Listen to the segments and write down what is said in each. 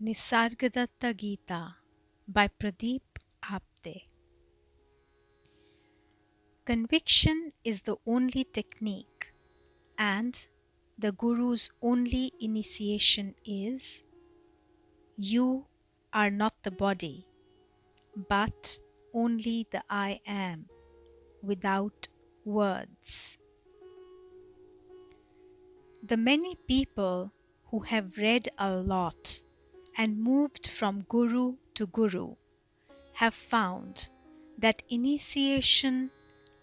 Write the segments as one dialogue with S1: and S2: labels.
S1: Nisargadatta Gita by Pradeep, Apte. Conviction is the only technique, and the Guru's only initiation is: you are not the body, but only the I am, without words. The many people who have read a lot and moved from Guru to Guru have found that initiation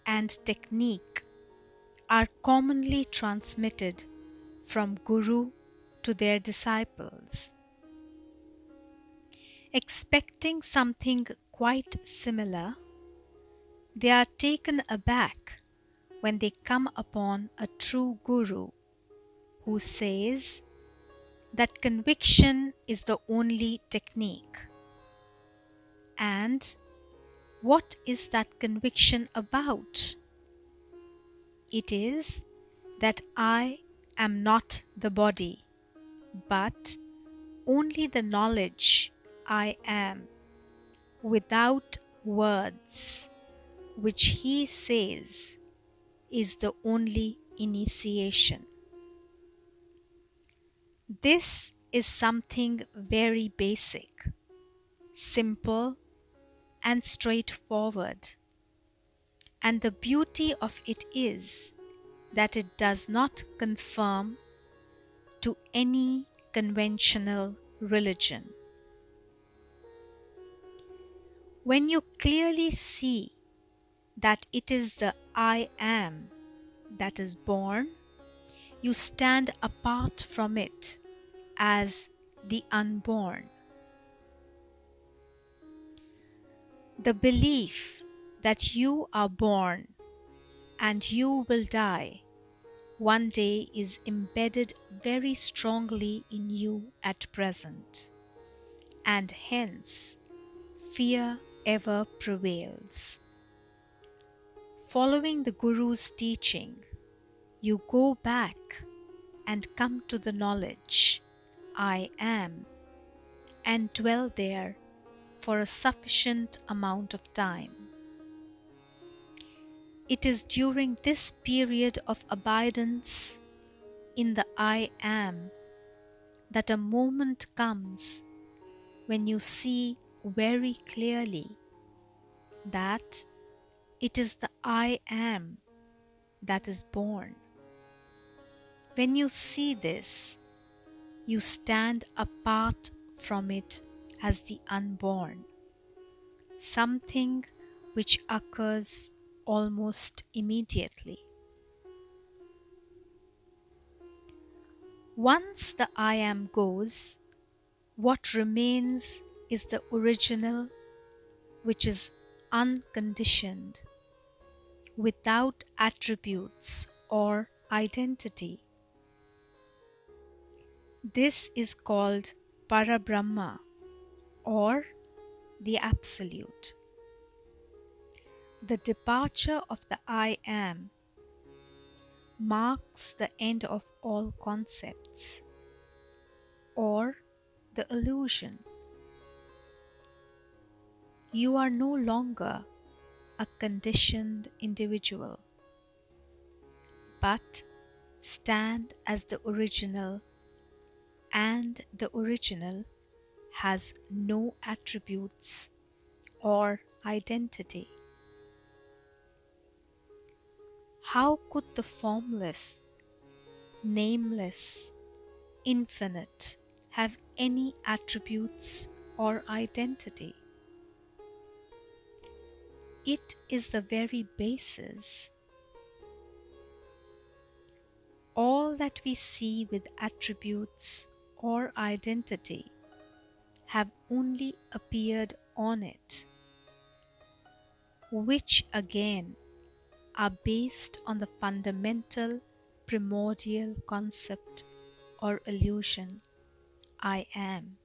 S1: and technique are commonly transmitted from Guru to their disciples. Expecting something quite similar, they are taken aback when they come upon a true Guru who says that conviction is the only technique. And what is that conviction about? It is that I am not the body, but only the knowledge I am, without words, which he says is the only initiation. This is something very basic, simple, and straightforward. And the beauty of it is that it does not conform to any conventional religion. When you clearly see that it is the I am that is born, you stand apart from it as the unborn. The belief that you are born and you will die one day is embedded very strongly in you at present, and hence fear ever prevails. Following the Guru's teaching, you go back and come to the knowledge I am, and dwell there for a sufficient amount of time. It is during this period of abidance in the I am that a moment comes when you see very clearly that it is the I am that is born. When you see this, you stand apart from it as the unborn, something which occurs almost immediately. Once the I am goes, what remains is the original, which is unconditioned, without attributes or identity. This is called Parabrahma, or the Absolute. The departure of the I am marks the end of all concepts, or the illusion. You are no longer a conditioned individual, but stand as the original, and the original has no attributes or identity. How could the formless, nameless, infinite have any attributes or identity? It is the very basis. All that we see with attributes or identity have only appeared on it, which again are based on the fundamental primordial concept or illusion I am.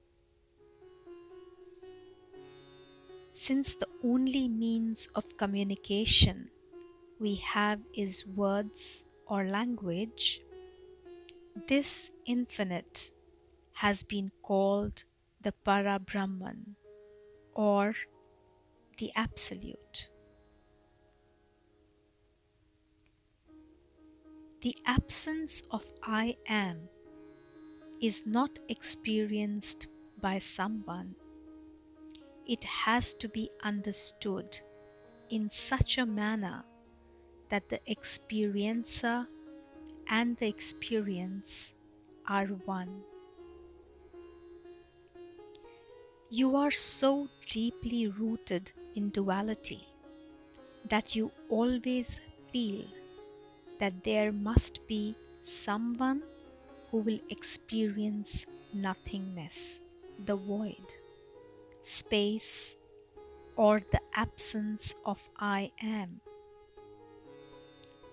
S1: Since the only means of communication we have is words or language, this infinite has been called the Parabrahman or the Absolute. The absence of I am is not experienced by someone. It has to be understood in such a manner that the experiencer and the experience are one. You are so deeply rooted in duality that you always feel that there must be someone who will experience nothingness, the void, space, or the absence of I am.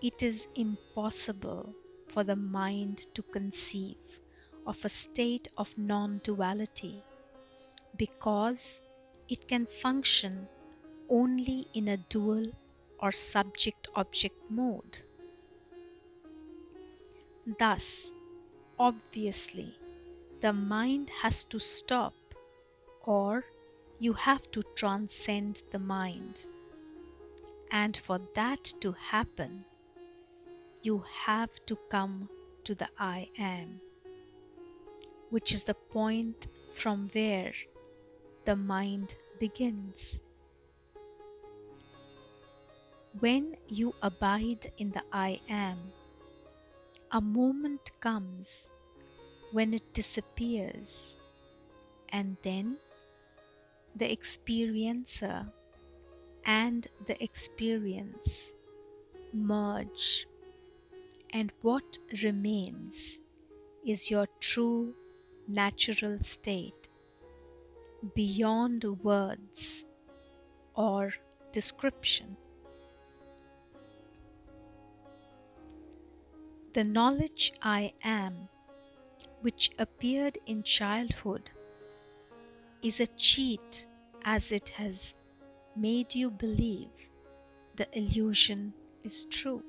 S1: It is impossible for the mind to conceive of a state of non-duality because it can function only in a dual or subject-object mode. Thus, obviously, the mind has to stop, or you have to transcend the mind. And for that to happen, you have to come to the I am, which is the point from where the mind begins. When you abide in the I am, a moment comes when it disappears, and then the experiencer and the experience merge, and what remains is your true natural state beyond words or description. The knowledge I am, which appeared in childhood, is a cheat as it has made you believe the illusion is true.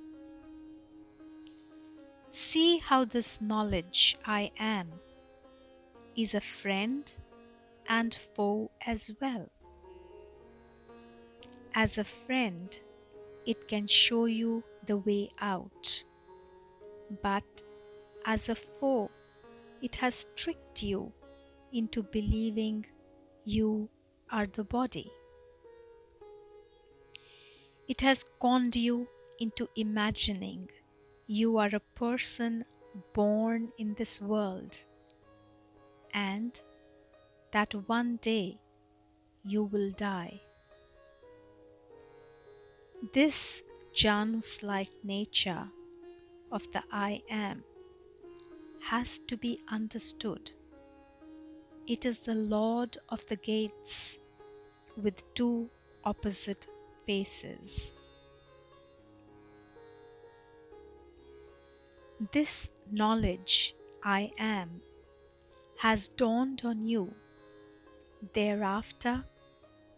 S1: See how this knowledge I am is a friend and foe as well. As a friend, it can show you the way out, but as a foe, it has tricked you into believing you are the body. It has conned you into imagining you are a person born in this world and that one day you will die. This Janus-like nature of the I am has to be understood. It is the Lord of the gates with two opposite faces. This knowledge I am has dawned on you. Thereafter,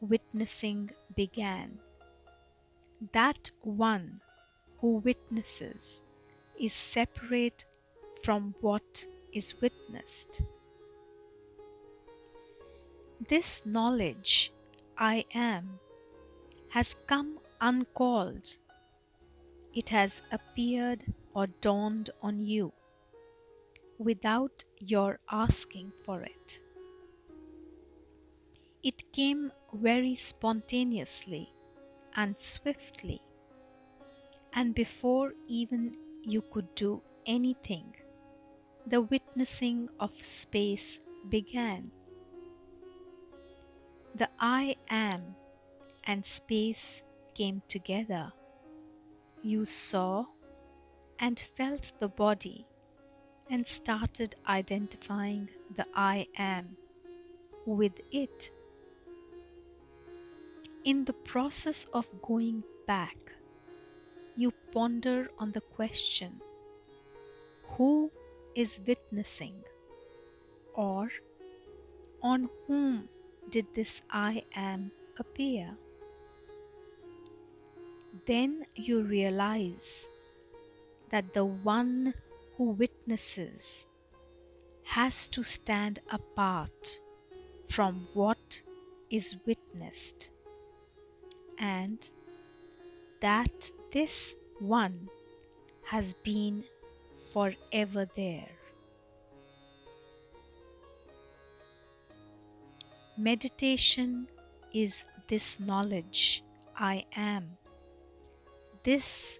S1: witnessing began. That one who witnesses is separate from what is witnessed. This knowledge I am has come uncalled. It has appeared or dawned on you without your asking for it. It came very spontaneously and swiftly, and before even you could do anything, the witnessing of space began. The I am and space came together. You saw and felt the body and started identifying the I am with it. In the process of going back, you ponder on the question, who is witnessing? Or on whom did this I am appear? Then you realize that the one who witnesses has to stand apart from what is witnessed, and that this one has been forever there. Meditation is this knowledge I am, this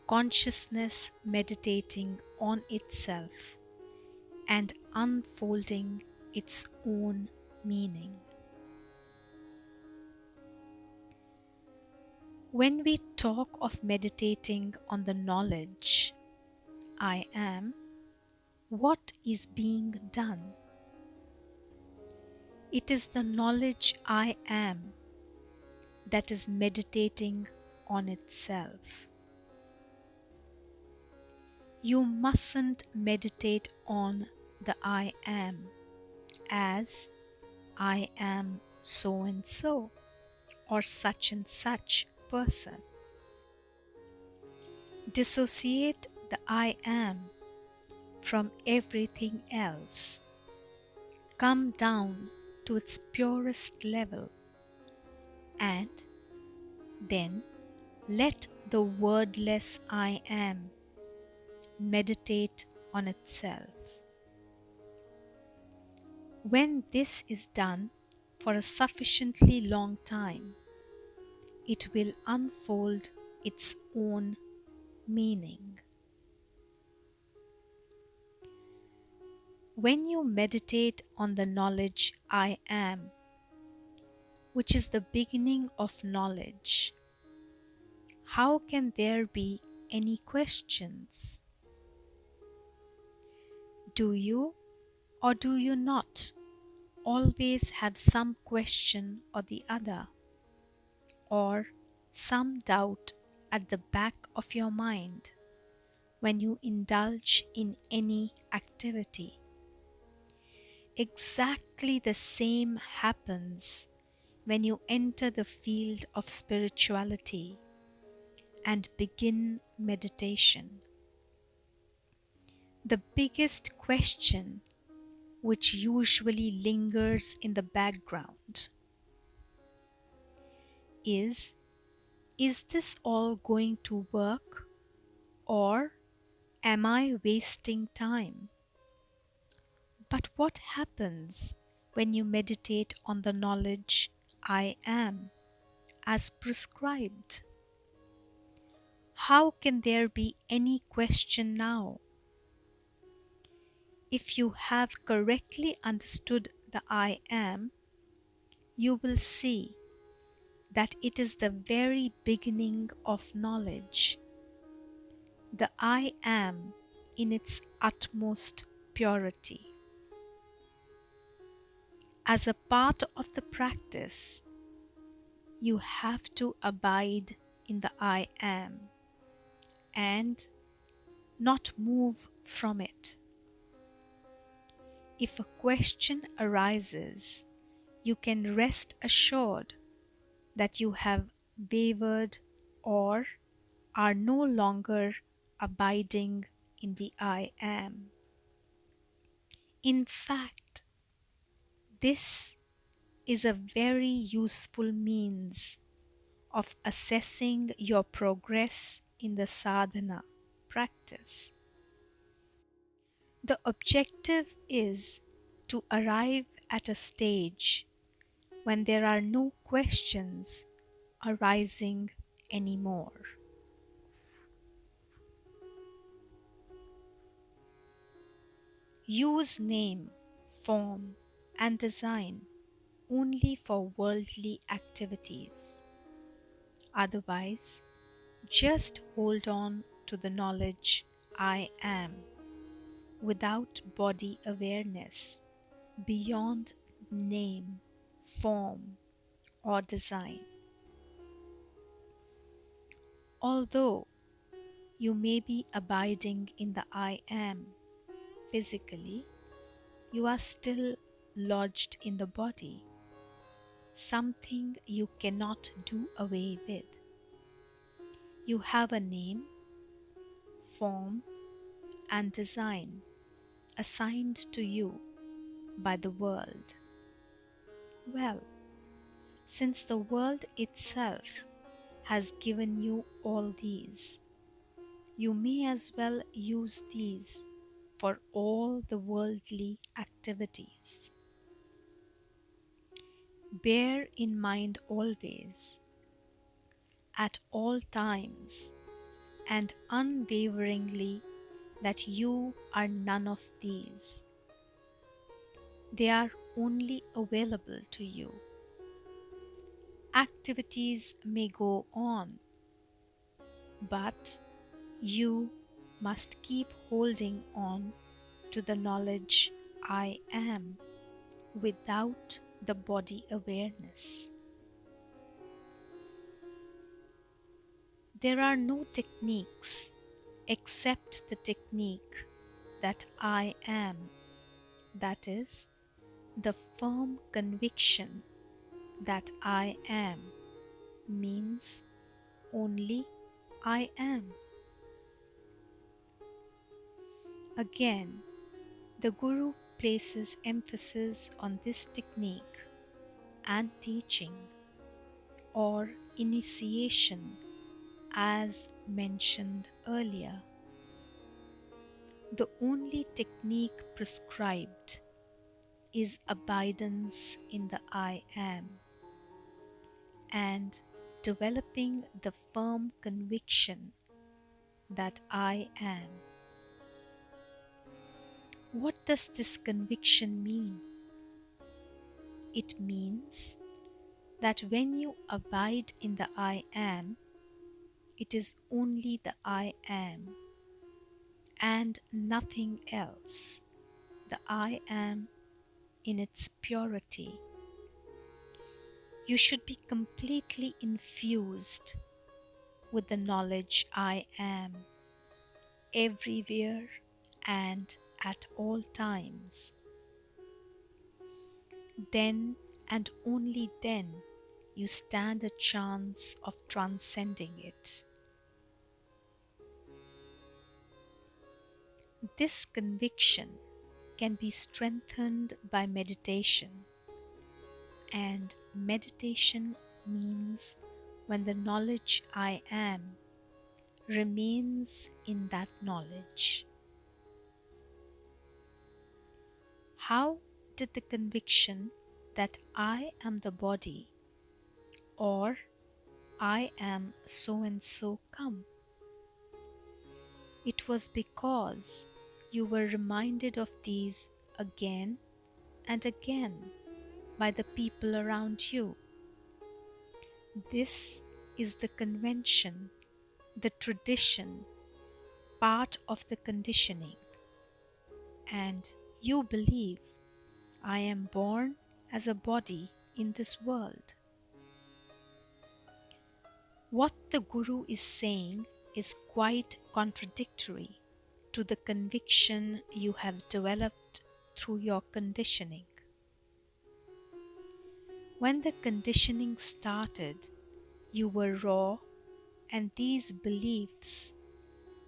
S1: consciousness meditating on itself and unfolding its own meaning. When we talk of meditating on the knowledge I am, what is being done? It is the knowledge I am that is meditating on itself. You mustn't meditate on the I am as I am so and so or such and such person. Dissociate the I am from everything else. Come down to its purest level, and then let the wordless I am meditate on itself. When this is done for a sufficiently long time, it will unfold its own meaning. When you meditate on the knowledge I am, which is the beginning of knowledge, how can there be any questions? Do you or do you not always have some question or the other, or some doubt at the back of your mind when you indulge in any activity? Exactly the same happens when you enter the field of spirituality and begin meditation. The biggest question, which usually lingers in the background, is this all going to work, or am I wasting time? But what happens when you meditate on the knowledge I am as prescribed? How can there be any question now? If you have correctly understood the I am, you will see that it is the very beginning of knowledge. The I am in its utmost purity. As a part of the practice, you have to abide in the I am and not move from it. If a question arises, you can rest assured that you have wavered or are no longer abiding in the I am. In fact, this is a very useful means of assessing your progress in the sadhana practice. The objective is to arrive at a stage when there are no questions arising anymore. Use name, form, and design only for worldly activities. Otherwise, just hold on to the knowledge I am without body awareness beyond name, form, or design. Although you may be abiding in the I am, physically, you are still lodged in the body, something you cannot do away with. You have a name, form, and design assigned to you by the world. Well, since the world itself has given you all these, you may as well use these for all the worldly activities. Bear in mind always, at all times, and unwaveringly, that you are none of these. They are only available to you. Activities may go on, but you must keep holding on to the knowledge I am without the body awareness. There are no techniques except the technique that I am, that is, the firm conviction that I am means only I am. Again, the Guru places emphasis on this technique and teaching or initiation as mentioned earlier. The only technique prescribed is abidance in the I am and developing the firm conviction that I am. What does this conviction mean? It means that when you abide in the I am, it is only the I am and nothing else, the I am in its purity. You should be completely infused with the knowledge I am everywhere and at all times. Then and only then you stand a chance of transcending it. This conviction can be strengthened by meditation, and meditation means when the knowledge I am remains in that knowledge. How did the conviction that I am the body or I am so and so come? It was because you were reminded of these again and again by the people around you. This is the convention, the tradition, part of the conditioning. And you believe I am born as a body in this world. What the Guru is saying is quite contradictory to the conviction you have developed through your conditioning. When the conditioning started, you were raw, and these beliefs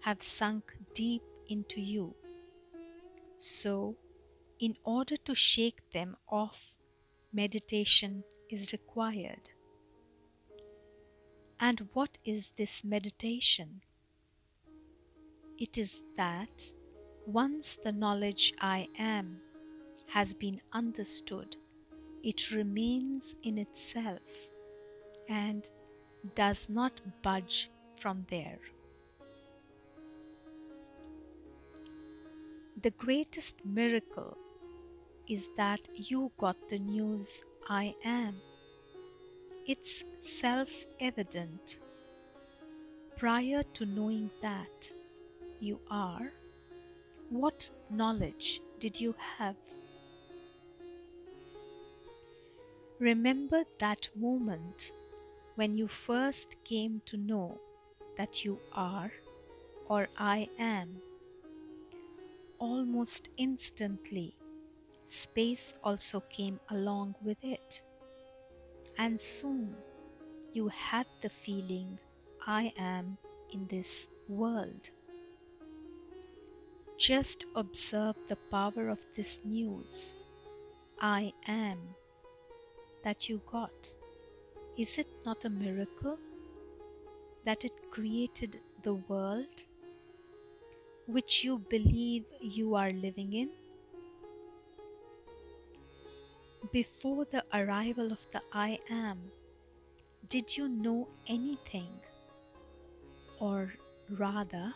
S1: have sunk deep into you. So, in order to shake them off, meditation is required. And what is this meditation? It is that once the knowledge I am has been understood, it remains in itself and does not budge from there. The greatest miracle is that you got the news I am. It's self-evident. Prior to knowing that you are, what knowledge did you have? Remember that moment when you first came to know that you are or I am. almost instantly, space also came along with it. And soon you had the feeling, I am in this world. Just observe the power of this news, I am, that you got. Is it not a miracle that it created the world which you believe you are living in? Before the arrival of the I am, did you know anything? Or rather,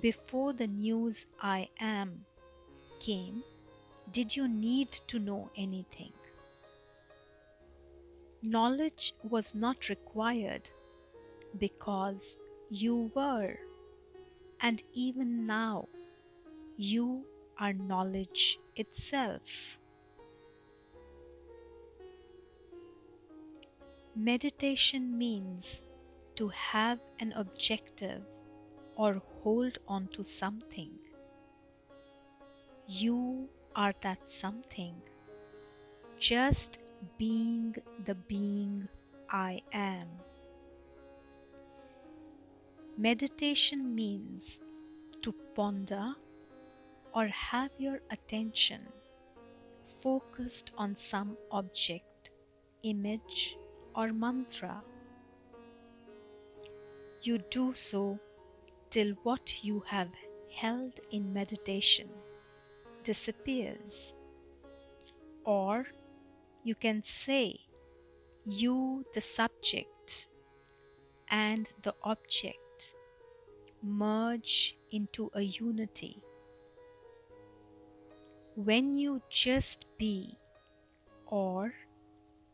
S1: before the news I am came, did you need to know anything? Knowledge was not required because you were, and even now you are knowledge itself. Meditation means to have an objective or hold on to something. You are that something, just being the being I am. Meditation means to ponder or have your attention focused on some object, image, or mantra. You do so till what you have held in meditation disappears. Or you can say, you, the subject, and the object merge into a unity. When you just be or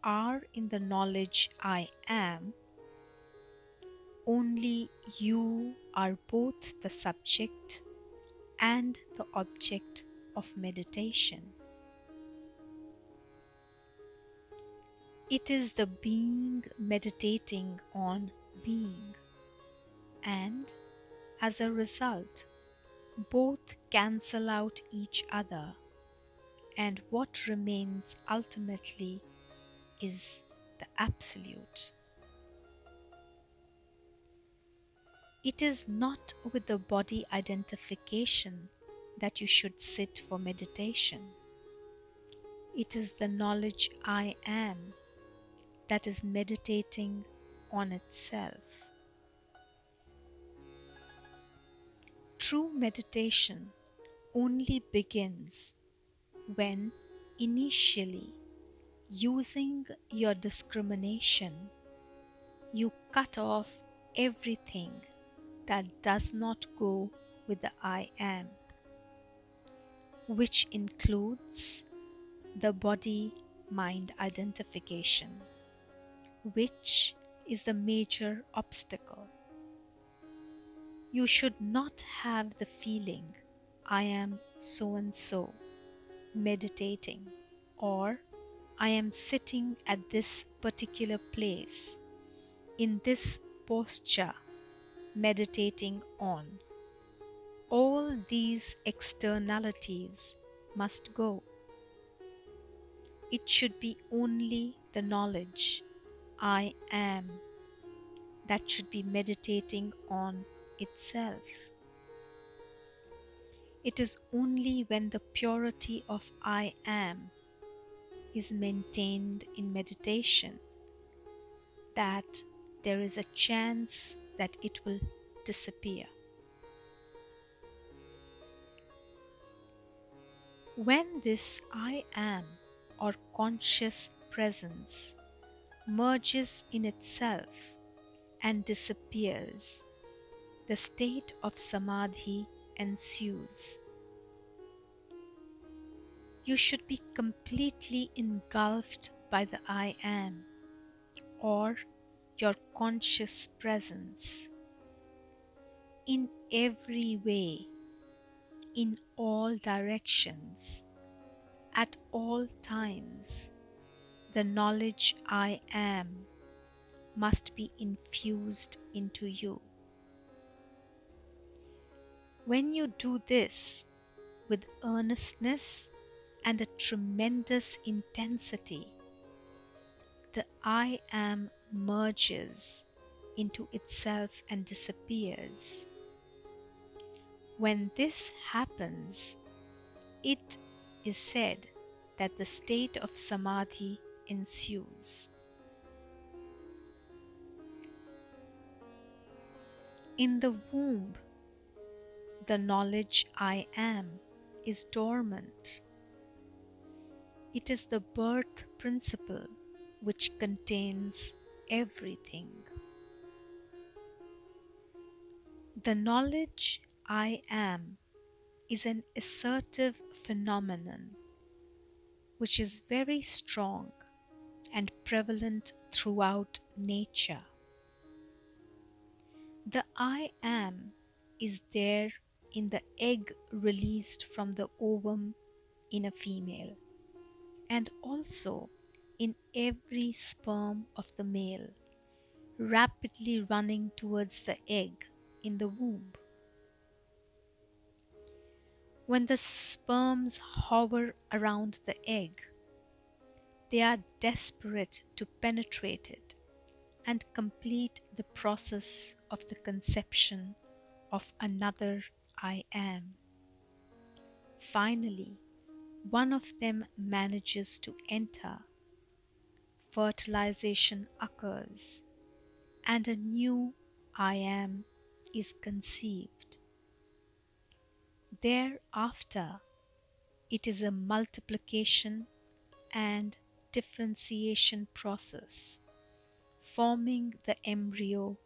S1: are in the knowledge I am, only you are both the subject and the object of meditation. It is the being meditating on being, and as a result, both cancel out each other, and what remains ultimately is the Absolute. It is not with the body identification that you should sit for meditation. It is the knowledge I am that is meditating on itself. True meditation only begins when initially, using your discrimination, you cut off everything that does not go with the I am, which includes the body-mind identification, which is the major obstacle. You should not have the feeling, I am so and so, meditating, or I am sitting at this particular place, in this posture, meditating on. All these externalities must go. It should be only the knowledge, I am, that should be meditating on itself. It is only when the purity of I am is maintained in meditation that there is a chance that it will disappear. When this I am or conscious presence merges in itself and disappears, the state of samadhi ensues. You should be completely engulfed by the I am or your conscious presence in every way, in all directions, at all times. The knowledge I am must be infused into you. When you do this, with earnestness and a tremendous intensity, the I am merges into itself and disappears. When this happens, it is said that the state of samadhi ensues. In the womb, the knowledge I am is dormant. It is the birth principle which contains everything. The knowledge I am is an assertive phenomenon which is very strong and prevalent throughout nature. The I am is there in the egg released from the ovum in a female, and also in every sperm of the male, rapidly running towards the egg in the womb. When the sperms hover around the egg, they are desperate to penetrate it and complete the process of the conception of another I am. Finally, one of them manages to enter. Fertilization occurs, and a new I am is conceived. Thereafter, it is a multiplication and differentiation process, forming the embryo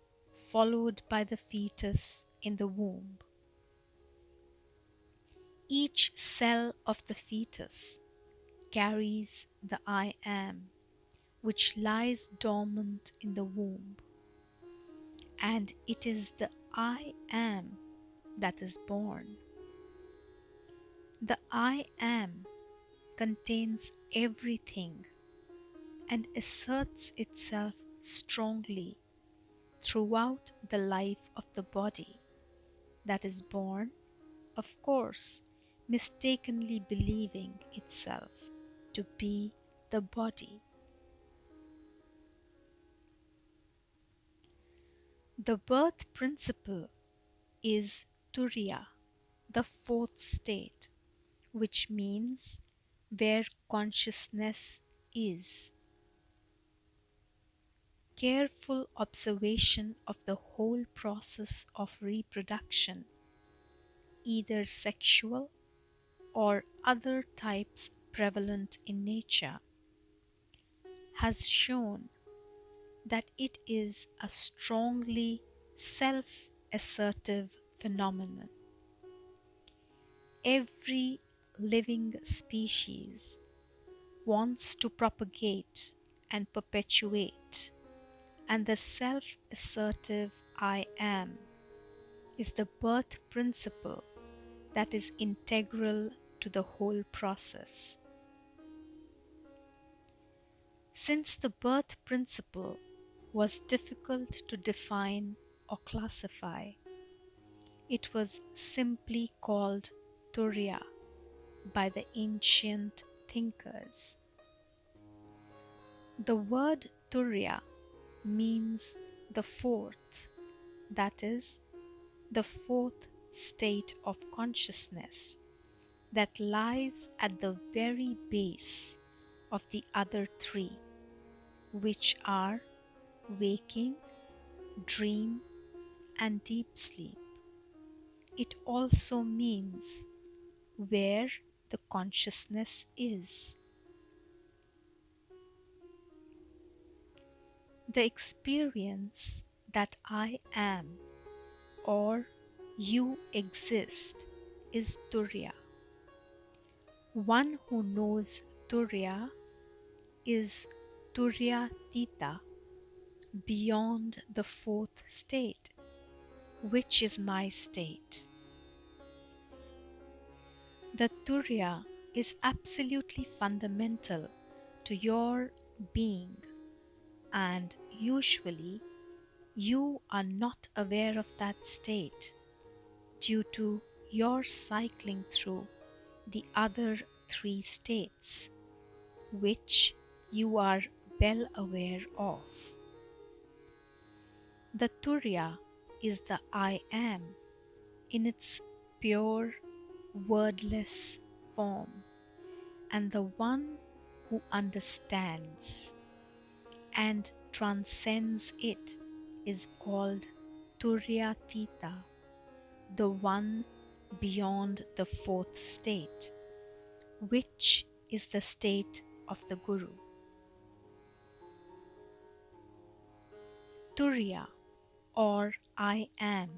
S1: followed by the fetus in the womb. Each cell of the fetus carries the I am, which lies dormant in the womb, and it is the I am that is born. The I am contains everything and asserts itself strongly throughout the life of the body that is born, of course, mistakenly believing itself to be the body. The birth principle is Turya, the fourth state, which means where consciousness is. Careful observation of the whole process of reproduction, either sexual or other types prevalent in nature, has shown that it is a strongly self-assertive phenomenon. Every living species wants to propagate and perpetuate, and the self-assertive I am is the birth principle that is integral to the whole process. Since the birth principle was difficult to define or classify, it was simply called Turya by the ancient thinkers. The word Turya means the fourth, that is, the fourth state of consciousness that lies at the very base of the other three, which are waking, dream, and deep sleep. It also means where the consciousness is. The experience that I am or you exist is Turya. One who knows Turya is Turyatita, beyond the fourth state, which is my state. The Turya is absolutely fundamental to your being, and usually you are not aware of that state due to your cycling through the other three states, which you are well aware of. The Turya is the I am in its pure, wordless form, and the one who understands and transcends it is called Turyatita, the one beyond the fourth state, which is the state of the Guru. Turya, or I am,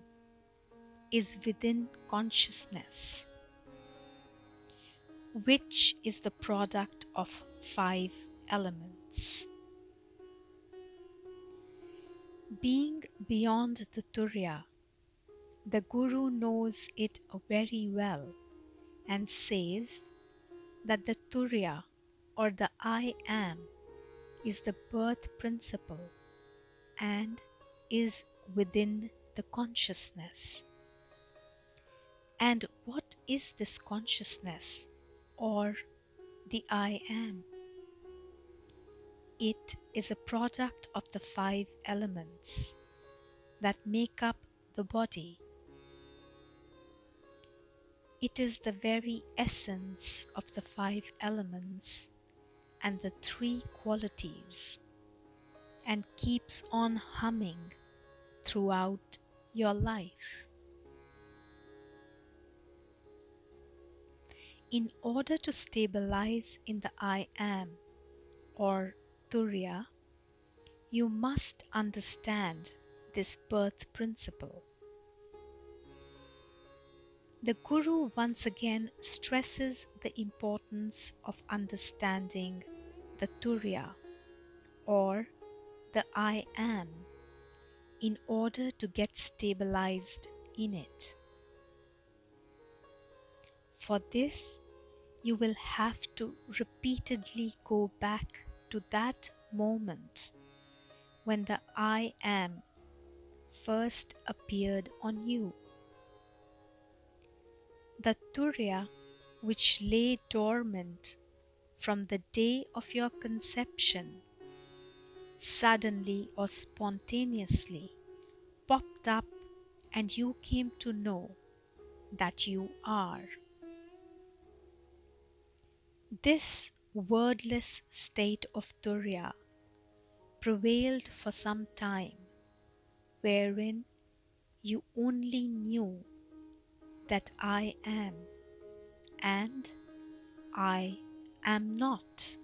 S1: is within consciousness, which is the product of five elements. Being beyond the Turya, the Guru knows it very well and says that the Turya, or the I am, is the birth principle and is within the consciousness. And what is this consciousness, or the I am? It is a product of the five elements that make up the body. It is the very essence of the five elements and the three qualities, and keeps on humming throughout your life. In order to stabilize in the I am, or Turya, you must understand this birth principle. The Guru once again stresses the importance of understanding the Turya, or the I am, in order to get stabilized in it. For this, you will have to repeatedly go back to that moment when the I am first appeared on you. The Turya, which lay dormant from the day of your conception, suddenly or spontaneously popped up, and you came to know that you are. This wordless state of Turya prevailed for some time, wherein you only knew that I am and I am not.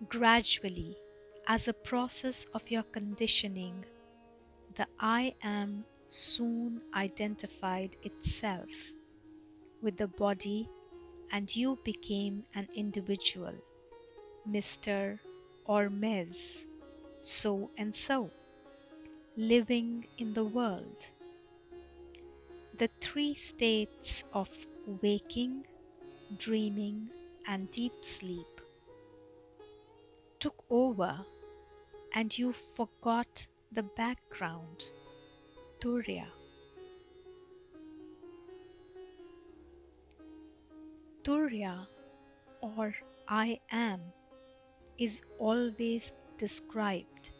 S1: Gradually, as a process of your conditioning, the I am soon identified itself with the body, and you became an individual, Mr. or Ms. so and so, living in the world. The three states of waking, dreaming, and deep sleep took over, and you forgot the background, Turya. Turya, or I am, is always described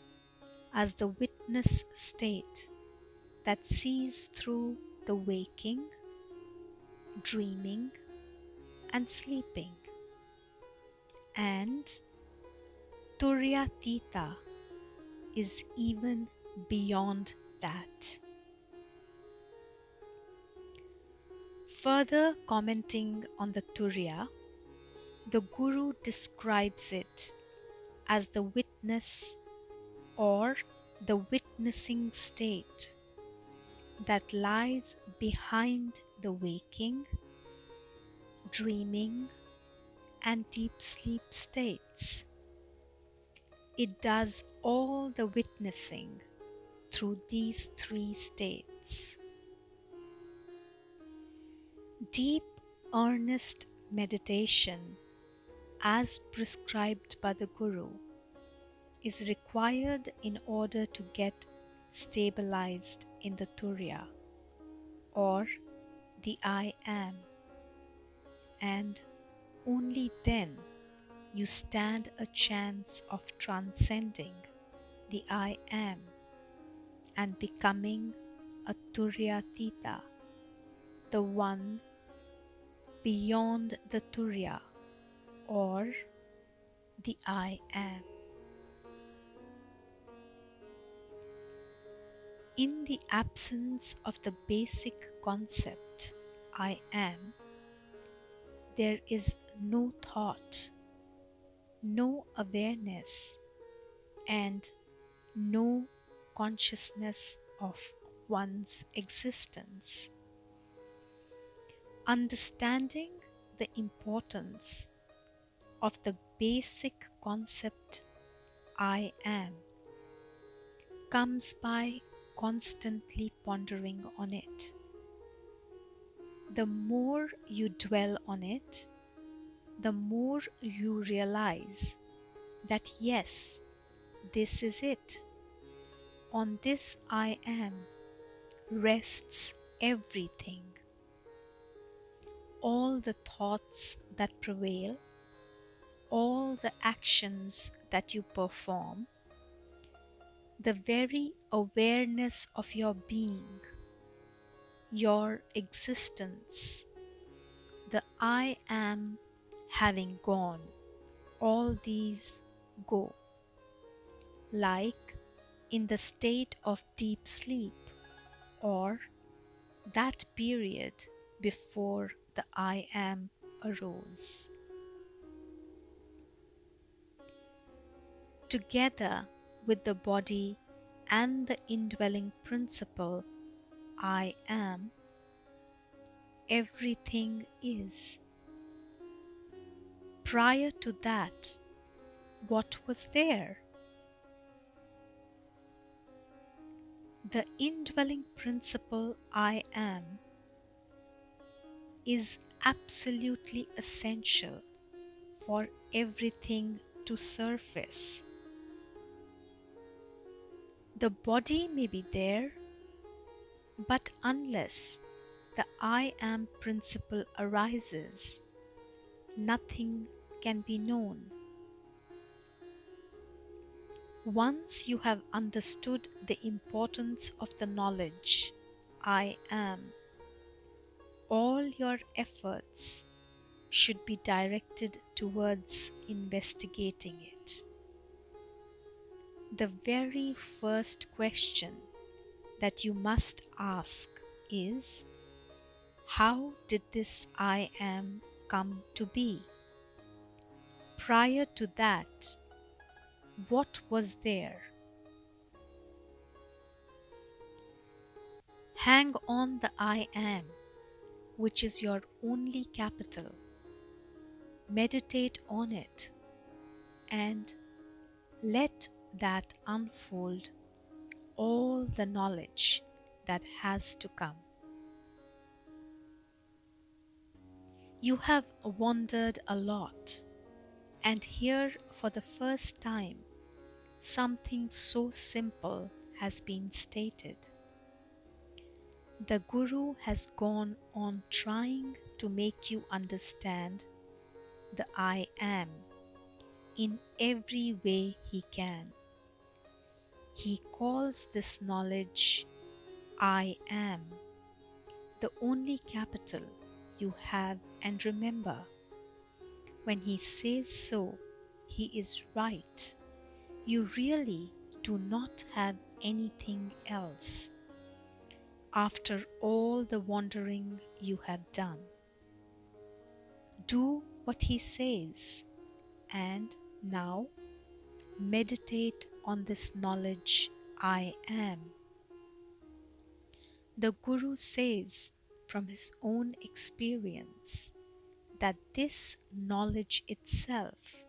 S1: as the witness state that sees through the waking, dreaming, and sleeping. And Turyatita is even beyond that. Further commenting on the Turya, the Guru describes it as the witness, or the witnessing state that lies behind the waking, dreaming, and deep sleep states. It does all the witnessing through these three states. Deep, earnest meditation, as prescribed by the Guru, is required in order to get stabilized in the Turya, or the I am. and only then you stand a chance of transcending the I am and becoming a Turya, the one beyond the Turya, or the I am. In the absence of the basic concept I am, there is no thought, no awareness, and no consciousness of one's existence. Understanding the importance of the basic concept I am comes by constantly pondering on it. The more you dwell on it, the more you realize that yes, this is it. On this I am rests everything. All the thoughts that prevail, all the actions that you perform, the very awareness of your being, your existence, the I am having gone, all these go, like in the state of deep sleep or that period before the I am arose. Together with the body and the indwelling principle I am, everything is. Prior to that, what was there? The indwelling principle I am is absolutely essential for everything to surface. The body may be there, but unless the I am principle arises, nothing can be known. Once you have understood the importance of the knowledge I am, all your efforts should be directed towards investigating it. The very first question that you must ask is, how did this I am come to be? Prior to that, what was there? Hang on the I am, which is your only capital. Meditate on it and let that unfold all the knowledge that has to come. You have wandered a lot, and here for the first time, something so simple has been stated. The Guru has gone on trying to make you understand the I am in every way he can. He calls this knowledge I am, the only capital you have, and remember, when he says so, he is right. You really do not have anything else after all the wandering you have done. Do what he says, and now meditate on this knowledge I am. The Guru says from his own experience that this knowledge itself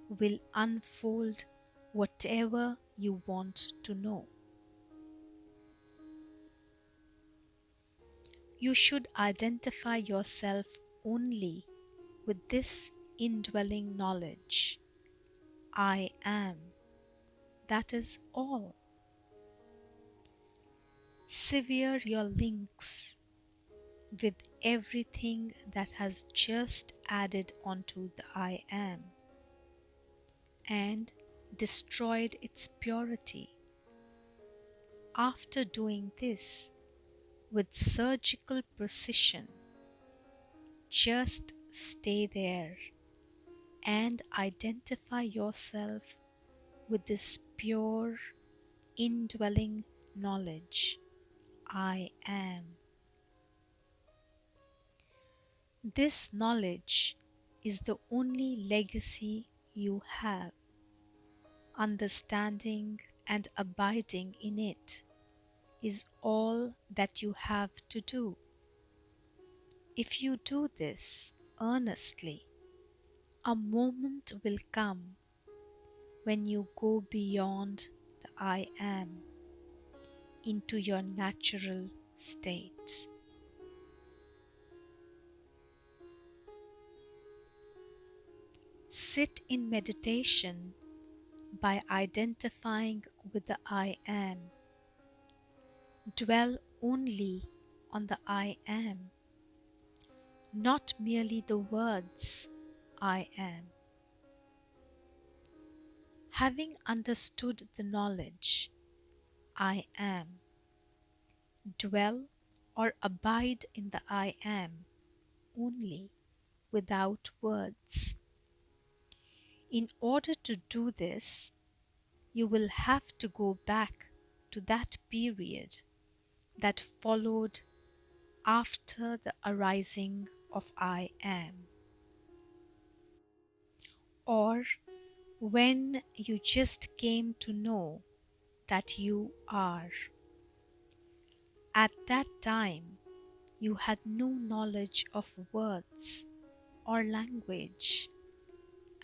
S1: will unfold whatever you want to know. You should identify yourself only with this indwelling knowledge. I am. That is all. Sever your links with everything that has just added onto the I am and destroyed its purity. After doing this with surgical precision, just stay there and identify yourself with this pure, indwelling knowledge, I am. This knowledge is the only legacy you have. Understanding and abiding in it is all that you have to do. If you do this earnestly, a moment will come when you go beyond the I am into your natural state. Sit in meditation by identifying with the I am. Dwell only on the I am, not merely the words I am. Having understood the knowledge, I am, dwell or abide in the I am only without words. In order to do this, you will have to go back to that period that followed after the arising of I am, or when you just came to know that you are. At that time, you had no knowledge of words or language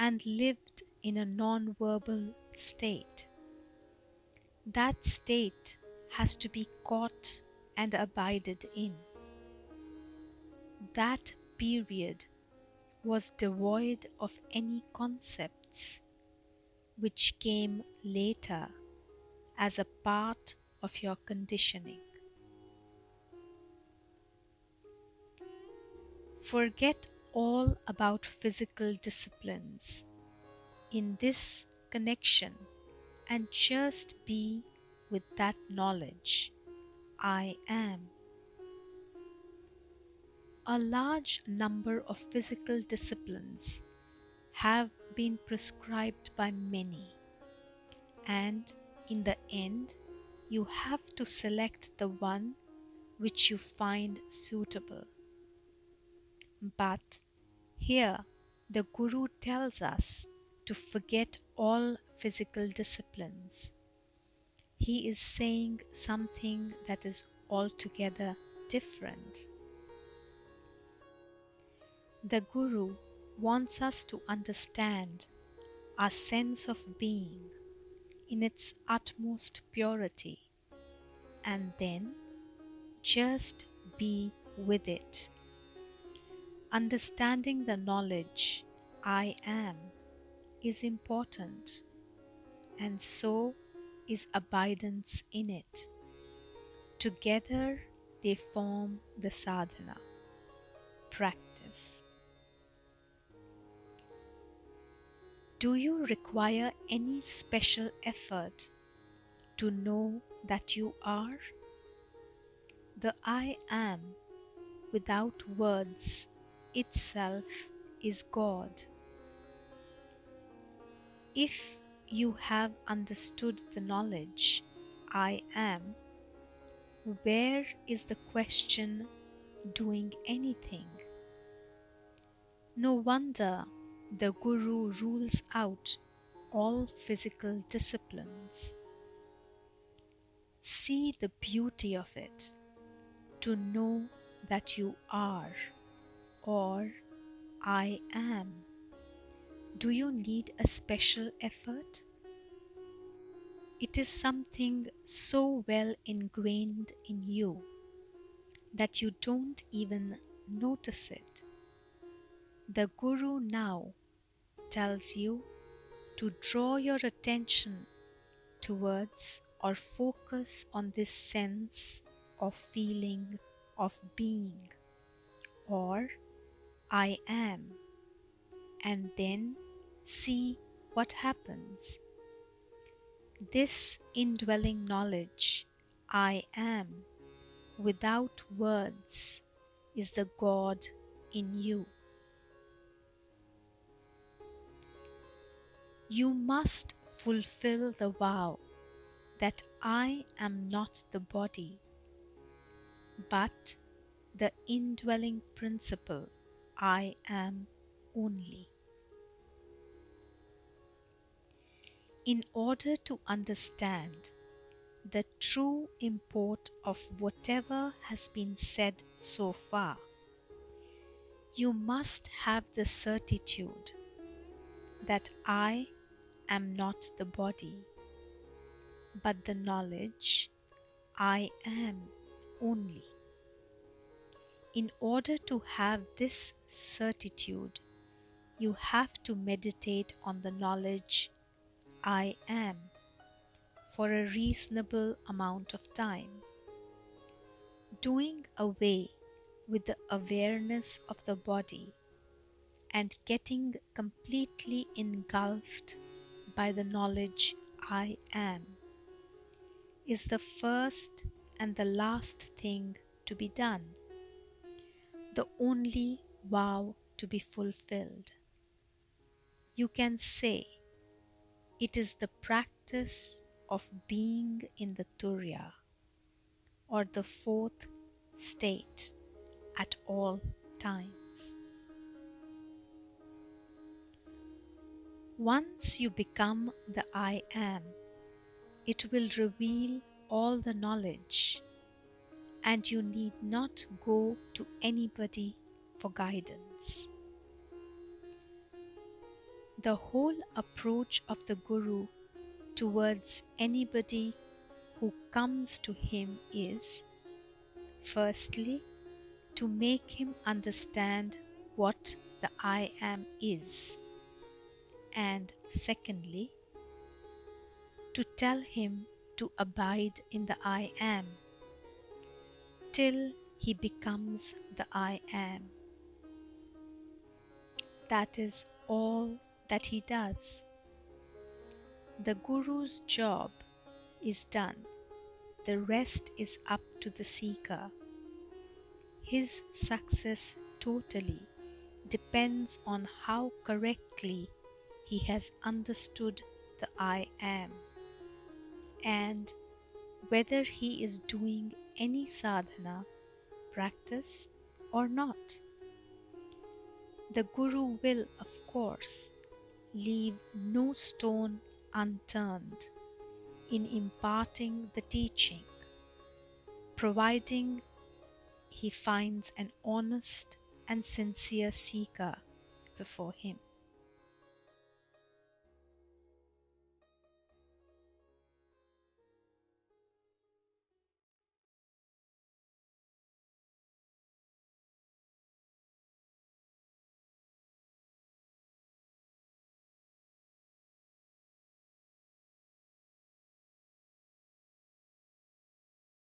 S1: and lived in a non-verbal state. That state has to be caught and abided in. That period was devoid of any concepts which came later as a part of your conditioning. Forget all about physical disciplines in this connection and just be with that knowledge, I am. A large number of physical disciplines have been prescribed by many, and in the end, you have to select the one which you find suitable. But here, the Guru tells us to forget all physical disciplines. He is saying something that is altogether different. The Guru wants us to understand our sense of being in its utmost purity and then just be with it. Understanding the knowledge I am is important, and so is abidance in it. Together they form the sadhana, practice. Do you require any special effort to know that you are? The I am, without words, itself is God. If you have understood the knowledge, I am, where is the question doing anything? No wonder the Guru rules out all physical disciplines. See the beauty of it, to know that you are, or I am. Do you need a special effort? It is something so well ingrained in you that you don't even notice it. The Guru now tells you to draw your attention towards or focus on this sense of feeling, of being. or I am, and then see what happens. This indwelling knowledge, I am, without words, is the God in you. You must fulfill the vow that I am not the body, but the indwelling principle I am only. In order to understand the true import of whatever has been said so far, you must have the certitude that I am not the body, but the knowledge I am only. In order to have this certitude, you have to meditate on the knowledge I am for a reasonable amount of time, doing away with the awareness of the body and getting completely engulfed by the knowledge I am is the first and the last thing to be done, the only vow to be fulfilled. You can say it is the practice of being in the Turya, or the fourth state, at all times. Once you become the I am, it will reveal all the knowledge, and you need not go to anybody for guidance. The whole approach of the Guru towards anybody who comes to him is, firstly, to make him understand what the I am is, and secondly, to tell him to abide in the I am till he becomes the I am. That is all that he does. The Guru's job is done. The rest is up to the seeker. His success totally depends on how correctly he has understood the I am, and whether he is doing any sadhana practice or not. The Guru will, of course, leave no stone unturned in imparting the teaching, providing he finds an honest and sincere seeker before him.